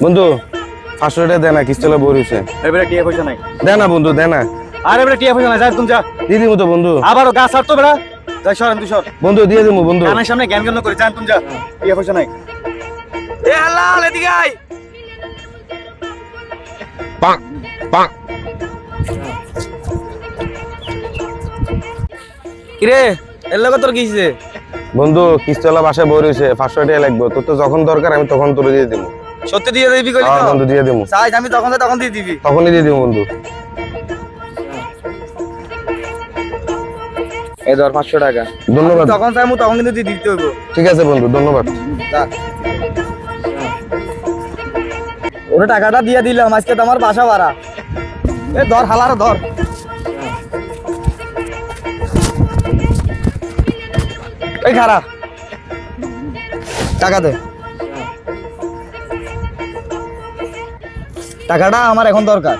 বন্ধু 500 টাকা দে না, কিস্তিলা বই রয়েছে। এবারে টিয়া পয়সা নাই। দে না বন্ধু, দে না। আর এবারে টিয়া পয়সা নাই, যা তুমি যা। দিয়ে দিবো তো বন্ধু। আবারও গাছ ছাড়তো বেড়া, যাই সরেন তুই সর। বন্ধু দিয়ে দিবো বন্ধু। কানের সামনে জ্ঞান জ্ঞান করে যান তুমি যা, টিয়া পয়সা নাই। এ হালাল এদিকে আয়। পাক পাক। কিরে এর লগে তোর কিছে? বন্ধু কিস্তিওয়ালা বাসায় বই রয়েছে, 500 টাকা লাগবে। তোর তো যখন দরকার আমি তখন তোরে দিয়ে দিবো। সত্যি দিয়ে দিবি কইলি হ্যাঁ তো? বন্ধু দিয়ে দিবো। চাই আমি তখন তখন দিয়ে দিবি। তখনই দিয়ে দিবো বন্ধু। এই ধর 500 টাকা। ধন্যবাদ। তখন চাই আমি তখন কিন্তু দিয়ে দিতে হইব। ঠিক আছে বন্ধু, ধন্যবাদ। ওরে টাকাটা দিয়ে দিলাম, আজকে তো আমার বাসা ভাড়া। এ ধর হালার ধর। এই খারা টাকা দে। টাকাটা আমার এখন দরকার।